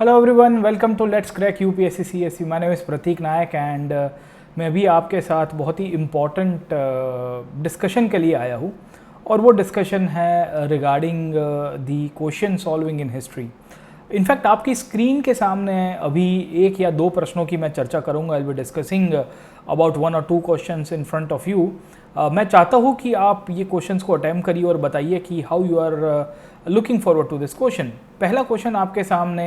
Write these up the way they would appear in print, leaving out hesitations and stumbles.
Hello everyone, welcome to let's crack UPSC CSC. My name is Prateek Nayak and मैं भी आपके साथ बहुत ही इम्पॉर्टेंट डिस्कशन के लिए आया हूँ और वो डिस्कशन है regarding the question solving in history. In fact आपकी स्क्रीन के सामने अभी एक या दो प्रश्नों की मैं चर्चा करूंगा। I will be discussing about 1 or 2 questions in front of you. मैं चाहता हूँ कि आप ये क्वेश्चंस को अटैम्प्ट करिए और बताइए कि how you are looking forward to this question. पहला क्वेश्चन आपके सामने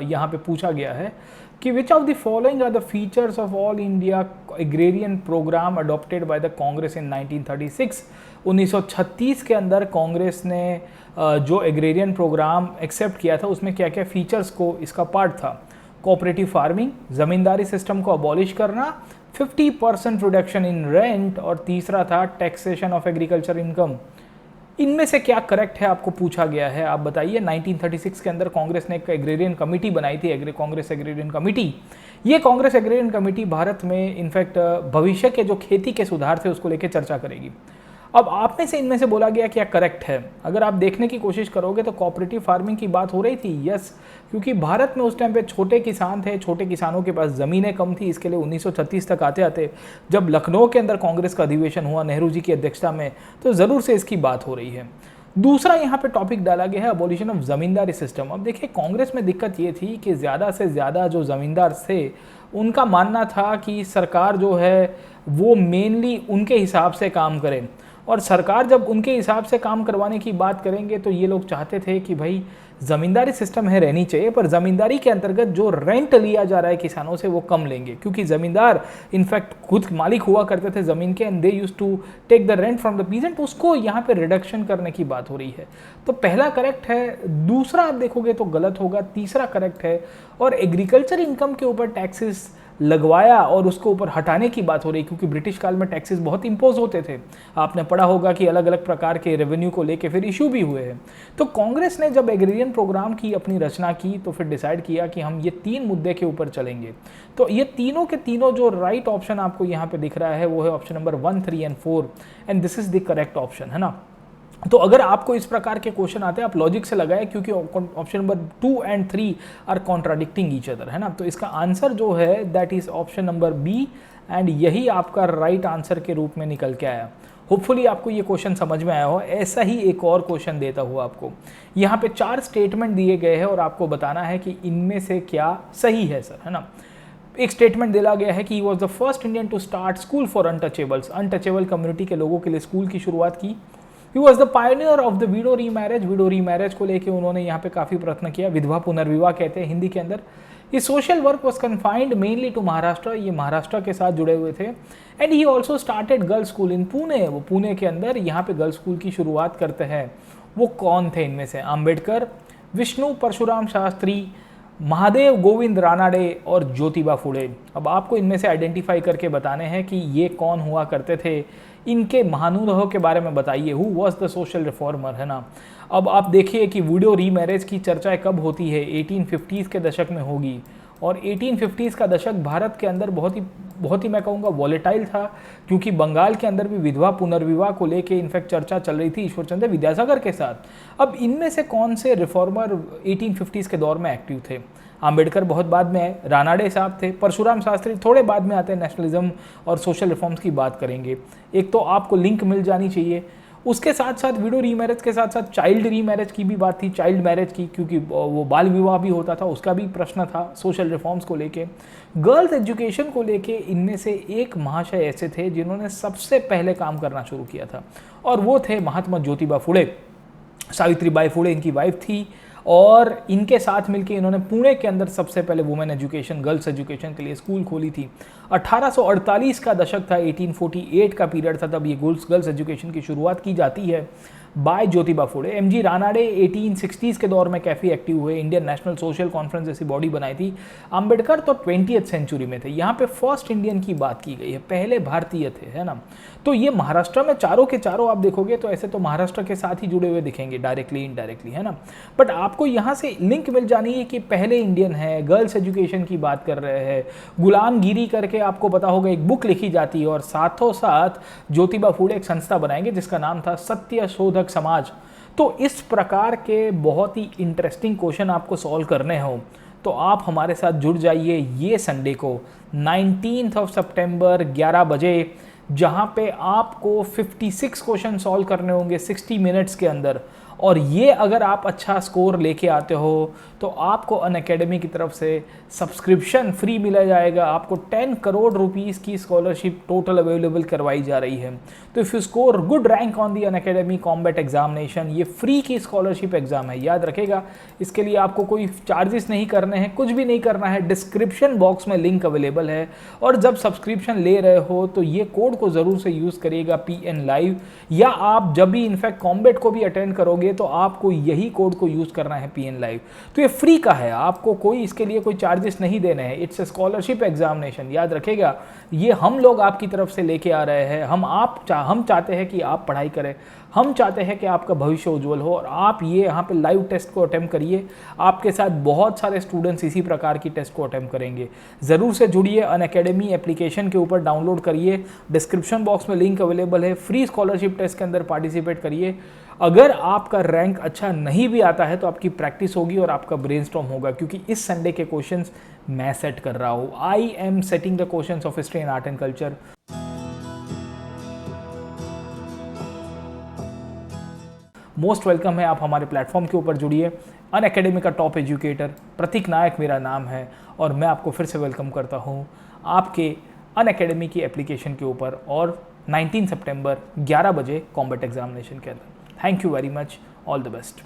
यहाँ पे पूछा गया है कि which of the following are the features of all India agrarian program adopted by the Congress in 1936। 1936 के अंदर कांग्रेस ने जो एग्रेरियन प्रोग्राम एक्सेप्ट किया था उसमें क्या क्या फीचर्स को इसका पार्ट था। कोऑपरेटिव फार्मिंग, ज़मींदारी सिस्टम को अबॉलिश करना, 50% रिडक्शन इन रेंट और तीसरा था टैक्सेशन ऑफ एग्रीकल्चर इनकम। इनमें से क्या करेक्ट है आपको पूछा गया है, आप बताइए। 1936 के अंदर कांग्रेस ने एक एग्रेरियन कमेटी बनाई थी, कांग्रेस एग्रेरियन कमेटी। ये कांग्रेस एग्रेरियन कमेटी भारत में इनफैक्ट भविष्य के जो खेती के सुधार थे उसको लेकर चर्चा करेगी। अब आप में से इनमें से बोला गया क्या करेक्ट है। अगर आप देखने की कोशिश करोगे तो कोऑपरेटिव फार्मिंग की बात हो रही थी, यस, क्योंकि भारत में उस टाइम पे छोटे किसान थे, छोटे किसानों के पास ज़मीनें कम थी। इसके लिए 1936 तक आते आते जब लखनऊ के अंदर कांग्रेस का अधिवेशन हुआ नेहरू जी की अध्यक्षता में, तो ज़रूर से इसकी बात हो रही है। दूसरा यहाँ पे टॉपिक डाला गया है अबॉलिशन ऑफ ज़मींदारी सिस्टम। अब देखिए, कांग्रेस में दिक्कत ये थी कि ज़्यादा से ज़्यादा जो ज़मींदार थे उनका मानना था कि सरकार जो है वो मेनली उनके हिसाब से काम करे, और सरकार जब उनके हिसाब से काम करवाने की बात करेंगे तो ये लोग चाहते थे कि भाई ज़मींदारी सिस्टम है रहनी चाहिए, पर ज़मींदारी के अंतर्गत जो रेंट लिया जा रहा है किसानों से वो कम लेंगे, क्योंकि ज़मींदार इनफैक्ट खुद मालिक हुआ करते थे ज़मीन के and they use to take the rent from the peasant. उसको यहाँ पे रिडक्शन करने की बात हो रही है। तो पहला करेक्ट है, दूसरा आप देखोगे तो गलत होगा, तीसरा करेक्ट है। और एग्रीकल्चर इनकम के ऊपर टैक्सेस लगवाया और उसको ऊपर हटाने की बात हो रही है, क्योंकि ब्रिटिश काल में टैक्सेस बहुत इंपोज होते थे। आपने पढ़ा होगा कि अलग अलग प्रकार के रेवेन्यू को लेके फिर इशू भी हुए हैं। तो कांग्रेस ने जब एग्रेरियन प्रोग्राम की अपनी रचना की तो फिर डिसाइड किया कि हम ये 3 मुद्दे के ऊपर चलेंगे। तो ये तीनों के तीनों जो राइट ऑप्शन आपको यहाँ पे दिख रहा है वो है option number 1, 3 and 4 and this is the correct option, है ना। तो अगर आपको इस प्रकार के क्वेश्चन आते हैं आप लॉजिक से लगाए, क्योंकि option number 2 and 3 are contradicting each other, है ना। तो इसका आंसर जो है that is option number B and यही आपका राइट आंसर के रूप में निकल के आया। होपफुली आपको ये क्वेश्चन समझ में आया हो। ऐसा ही एक और क्वेश्चन देता हुआ आपको यहाँ पे 4 स्टेटमेंट दिए गए हैं और आपको बताना है कि इनमें से क्या सही है सर, है ना। एक स्टेटमेंट दिया गया है कि he was the first Indian to start school for untouchables, untouchable community के लोगों के लिए स्कूल की शुरुआत की। He was the pioneer of the widow remarriage, widow remarriage को लेके उन्होंने यहाँ पे काफ़ी प्रयत्न किया, विधवा पुनर्विवाह कहते हैं हिंदी के अंदर। ये social work was confined mainly to Maharashtra, ये महाराष्ट्र के साथ जुड़े हुए थे। And he also started girls school in Pune, वो पुणे के अंदर यहाँ पे गर्ल्स स्कूल की शुरुआत करते हैं। वो कौन थे इनमें से? अम्बेडकर, विष्णु परशुराम शास्त्री, महादेव गोविंद रानाडे और ज्योतिबा फुले। अब आपको इनमें से आइडेंटिफाई करके बताने हैं कि ये कौन हुआ करते थे, इनके महानुभावों के बारे में बताइए। Who was the social reformer, है ना। अब आप देखिए कि विडो रीमैरेज की चर्चा कब होती है, 1850s के दशक में होगी। और 1850s का दशक भारत के अंदर बहुत ही मैं कहूँगा वॉलेटाइल था, क्योंकि बंगाल के अंदर भी विधवा पुनर्विवाह को लेके इनफैक्ट चर्चा चल रही थी ईश्वरचंद्र विद्यासागर के साथ। अब इनमें से कौन से रिफॉर्मर 1850s के दौर में एक्टिव थे? अम्बेडकर बहुत बाद में आए, रानाडे साहब थे, परशुराम शास्त्री थोड़े बाद में आते हैं, नेशनलिज्म और सोशल रिफॉर्म्स की बात करेंगे। एक तो आपको लिंक मिल जानी चाहिए। उसके साथ साथ विडो रीमैरेज के साथ साथ चाइल्ड रीमैरेज की भी बात थी, चाइल्ड मैरिज की, क्योंकि वो बाल विवाह भी होता था, उसका भी प्रश्न था सोशल रिफॉर्म्स को लेके। गर्ल्स एजुकेशन को लेके इनमें से एक महाशय ऐसे थे जिन्होंने सबसे पहले काम करना शुरू किया था, और वो थे महात्मा ज्योतिबा फुले। सावित्रीबाई फुले इनकी वाइफ थी, और इनके साथ मिलकर इन्होंने पुणे के अंदर सबसे पहले वुमेन एजुकेशन, गर्ल्स एजुकेशन के लिए स्कूल खोली थी। 1848 का दशक था, 1848 का पीरियड था, तब ये गर्ल्स एजुकेशन की शुरुआत की जाती है bye Jyotiba Phule. MG Ranade 1860s के दौर में काफ़ी एक्टिव हुए, इंडियन नेशनल सोशल कॉन्फ्रेंस जैसी बॉडी बनाई थी। अम्बेडकर तो 20th सेंचुरी में थे, यहाँ पे फर्स्ट इंडियन की बात की गई है, पहले भारतीय थे, है ना। तो ये महाराष्ट्र में चारों के चारों आप देखोगे तो ऐसे तो महाराष्ट्र के साथ ही जुड़े हुए दिखेंगे डायरेक्टली इनडायरेक्टली, है ना। बट आपको यहाँ से लिंक मिल जानी है कि पहले इंडियन है, गर्ल्स एजुकेशन की बात कर रहे हैं, गुलामगिरी करके आपको पता होगा एक बुक लिखी जाती है, और साथों साथ ज्योतिबा फुले एक संस्था बनाएंगे जिसका नाम था सत्य शोधक समाज। तो इस प्रकार के बहुत ही इंटरेस्टिंग क्वेश्चन आपको सॉल्व करने हो तो आप हमारे साथ जुड़ जाइए ये संडे को 19 सितंबर 11 बजे, जहां पे आपको 56 क्वेश्चन सॉल्व करने होंगे 60 मिनट्स के अंदर। और ये अगर आप अच्छा स्कोर लेके आते हो तो आपको अनअकैडमी की तरफ से सब्सक्रिप्शन फ्री मिला जाएगा। आपको 10 करोड़ रुपीस की स्कॉलरशिप टोटल अवेलेबल करवाई जा रही है। तो if you score good rank on the Unacademy combat examination, ये फ्री की स्कॉलरशिप एग्जाम है, याद रखेगा। इसके लिए आपको कोई चार्जेस नहीं करने हैं, कुछ भी नहीं करना है। डिस्क्रिप्शन बॉक्स में लिंक अवेलेबल है। और जब सब्सक्रिप्शन ले रहे हो तो ये कोड को ज़रूर से यूज़ करिएगा PN Live, या आप जब भी इनफैक्ट कॉम्बैट को भी अटेंड करोगे तो आपको यही कोड को यूज़ करना है PN Live। तो ये फ्री का है, आपको कोई इसके लिए कोई चार्जेस नहीं देने हैं। इट्स ए स्कॉलरशिप एग्जामिनेशन, याद रखेगा। ये हम लोग आपकी तरफ से लेके आ रहे हैं। हम चाहते हैं कि आप पढ़ाई करें, हम चाहते हैं कि आपका भविष्य उज्जवल हो। और आप ये यहाँ पे लाइव टेस्ट को अटेम्प्ट करिए, आपके साथ बहुत सारे स्टूडेंट्स इसी प्रकार की टेस्ट को अटेम्प्ट करेंगे। ज़रूर से जुड़िए, अनअकैडमी एप्लीकेशन के ऊपर डाउनलोड करिए, डिस्क्रिप्शन बॉक्स में लिंक अवेलेबल है। फ्री स्कॉलरशिप टेस्ट के अंदर पार्टिसिपेट करिए। अगर आपका रैंक अच्छा नहीं भी आता है तो आपकी प्रैक्टिस होगी और आपका ब्रेनस्टॉर्म होगा, क्योंकि इस संडे के क्वेश्चंस मैं सेट कर रहा हूँ। I am setting the questions of history and art and culture. Most welcome है, आप हमारे प्लेटफॉर्म के ऊपर जुड़िए। अनअकैडमी का टॉप एजुकेटर प्रतीक नायक मेरा नाम है, और मैं आपको फिर से वेलकम करता हूँ आपके अनअकैडमी की एप्लीकेशन के ऊपर, और 19 सितंबर 11 बजे कॉम्बैट एग्जामिनेशन के अंदर। Thank you very much, all the best.